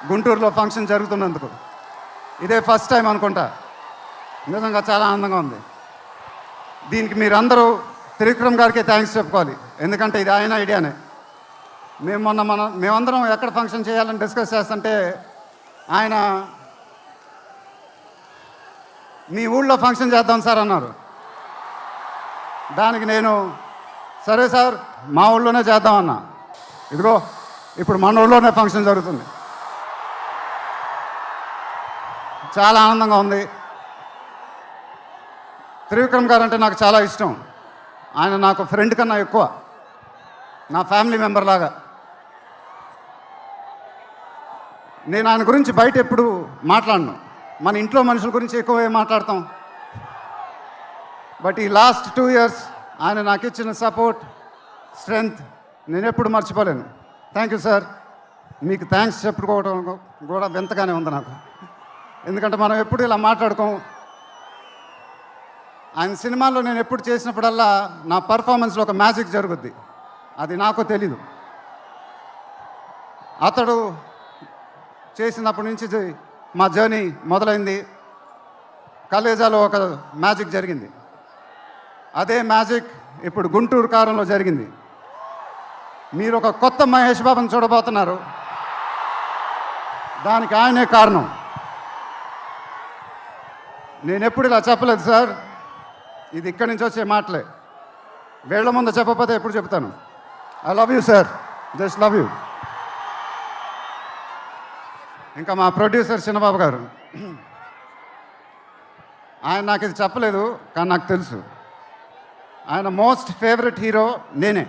గుంటూరులో ఫంక్షన్ జరుగుతున్నందుకు. ఇదే first time అనుకుంటా. నిజంగా చాలా ఆనందంగా ఉంది. దీనికి మీరందరూ త్రివిక్రమ్ గారికి థ్యాంక్స్ చెప్పుకోవాలి, ఎందుకంటే ఇది ఆయన ఐడియానే. మేమందరం ఎక్కడ ఫంక్షన్ చేయాలని డిస్కస్ చేస్తుంటే ఆయన మీ ఊళ్ళో ఫంక్షన్ చేద్దాం సార్ అన్నారు. దానికి నేను సరే సార్ మా ఊళ్ళోనే చేద్దామన్నా. ఇదిగో ఇప్పుడు మన ఊళ్ళోనే ఫంక్షన్ జరుగుతుంది. చాలా ఆనందంగా ఉంది. త్రివిక్రమ్ గారు అంటే నాకు చాలా ఇష్టం. ఆయన నాకు ఫ్రెండ్ కన్నా ఎక్కువ, నా ఫ్యామిలీ మెంబర్ లాగా. నేను ఆయన గురించి బయట ఎప్పుడు మాట్లాడను, మన ఇంట్లో మనుషుల గురించి ఎక్కువ మాట్లాడతాం. బట్ ఈ లాస్ట్ 2 years ఆయన నాకు ఇచ్చిన సపోర్ట్, స్ట్రెంగ్త్ నేను ఎప్పుడు మర్చిపోలేను. Thank you sir. మీకు థ్యాంక్స్ చెప్పుకోవడం కూడా వింతగానే ఉంది నాకు, ఎందుకంటే మనం ఎప్పుడు ఇలా మాట్లాడుకోం. ఆయన సినిమాల్లో నేను ఎప్పుడు చేసినప్పుడల్లా నా పర్ఫార్మెన్స్లో ఒక మ్యాజిక్ జరుగుద్ది, అది నాకు తెలీదు. అతడు చేసినప్పటి నుంచి మా జర్నీ మొదలైంది. కలేజాలో ఒక మ్యాజిక్ జరిగింది, అదే మ్యాజిక్ ఇప్పుడు గుంటూరు కారంలో జరిగింది. మీరు ఒక కొత్త మహేష్ బాబుని చూడబోతున్నారు, దానికి ఆయనే కారణం. నేను ఎప్పుడు ఇలా చెప్పలేదు సార్, ఇది ఇక్కడి నుంచి వచ్చే మాటలే. వేళ్ల ముందు చెప్పకపోతే ఎప్పుడు చెప్తాను. I love you sir, just love you. ఇంకా మా ప్రొడ్యూసర్ చిన్నబాబు గారు, ఆయన నాకు ఇది చెప్పలేదు కానీ నాకు తెలుసు. ఆయన మోస్ట్ ఫేవరెట్ హీరో నేనే.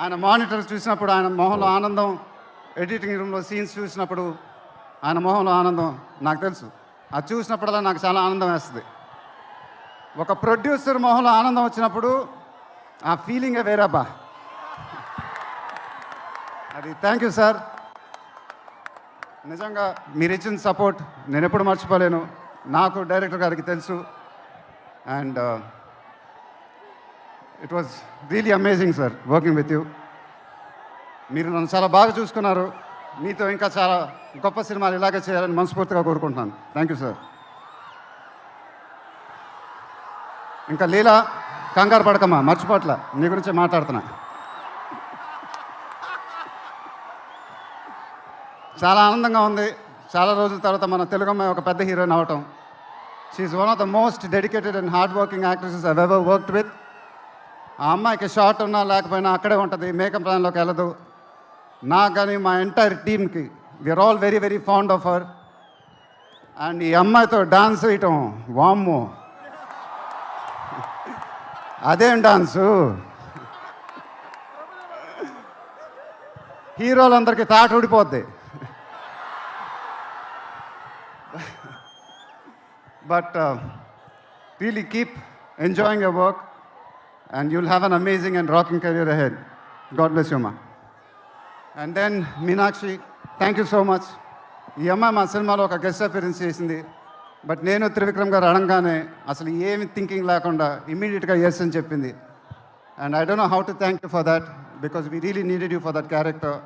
ఆయన మానిటర్ చూసినప్పుడు ఆయన మొహంలో ఆనందం, ఎడిటింగ్ రూమ్లో సీన్స్ చూసినప్పుడు ఆయన మొహంలో ఆనందం నాకు తెలుసు. అది చూసినప్పుడల్లా నాకు చాలా ఆనందం వేస్తుంది. ఒక ప్రొడ్యూసర్ మొహంలో ఆనందం వచ్చినప్పుడు ఆ ఫీలింగే వేరేబ్బా. అది థ్యాంక్ యూ సార్. నిజంగా మీరు ఇచ్చిన సపోర్ట్ నేను ఎప్పుడు మర్చిపోలేను. నాకు డైరెక్టర్ గారికి తెలుసు. And it was really amazing sir working with you. మీరు నన్ను చాలా బాగా చూసుకున్నారు. మీతో ఇంకా చాలా గొప్ప సినిమాలు ఇలాగే చేయాలని మనస్ఫూర్తిగా కోరుకుంటున్నాను. Thank you sir. ఇంకా లీలా, కంగారు పడకమ్మా, మర్చిపోట్ల, నీ గురించి మాట్లాడుతున్నా. చాలా ఆనందంగా ఉంది. చాలా రోజుల తర్వాత మన తెలుగు అమ్మాయి ఒక పెద్ద హీరోయిన్ అవటం. She's one of the most dedicated and hard working actresses I ever worked with. ఆ అమ్మాయికి షార్ట్ ఉన్నా లేకపోయినా అక్కడే ఉంటుంది, మేకప్ ప్లాన్లోకి వెళ్ళదు. నాకు కానీ మా ఎంటైర్ టీమ్కి we are all very very fond of her. And ఈ అమ్మాయితో డాన్స్ వేయటం, వామ్మో అదేం డాన్సు, హీరోలందరికీ తాట ఊడిపోద్ది. But really keep enjoying your work and you'll have an amazing and rocking career ahead. God bless you, ma. And then Meenakshi, thank you so much. ఈ అమ్మాయి మా సినిమాలో ఒక గెస్ట్ అపియరెన్స్ చేసింది. బట్ నేను త్రివిక్రమ్ గారు అడగానే అసలు ఏమి థింకింగ్ లేకుండా ఇమ్మీడియట్గా ఎస్ అని చెప్పింది. And I don't know how to thank you for that, because we really needed you for that character.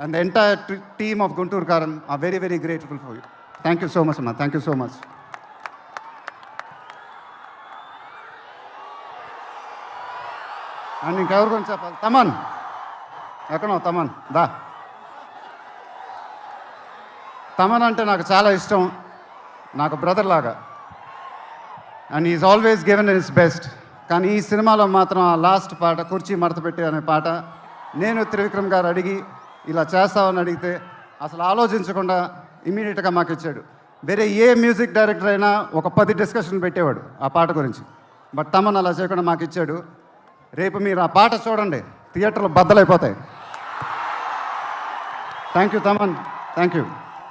And the entire team of Guntur Kaaram are very very grateful for you. Thank you so much అమ్మా, thank you so much. And ఇంకెవరి గురించి చెప్పాలి? తమన్, ఎక్కడో తమన్ దా. తమన్ అంటే నాకు చాలా ఇష్టం, నాకు బ్రదర్ లాగా. And is always given his best. కానీ ఈ సినిమాలో మాత్రం ఆ లాస్ట్ పాట, కుర్చీ మడత పెట్టి అనే పాట, నేను త్రివిక్రమ్ గారు అడిగి ఇలా చేస్తామని అడిగితే అసలు ఆలోచించకుండా ఇమీడియట్గా మాకు ఇచ్చాడు. వేరే ఏ మ్యూజిక్ డైరెక్టర్ అయినా ఒక 10 డిస్కషన్ పెట్టేవాడు ఆ పాట గురించి. బట్ తమన్ అలా చేయకుండా మాకు ఇచ్చాడు. రేపు మీరు ఆ పాట చూడండి, థియేటర్లో బద్దలైపోతాయి. Thank you Thaman, thank you.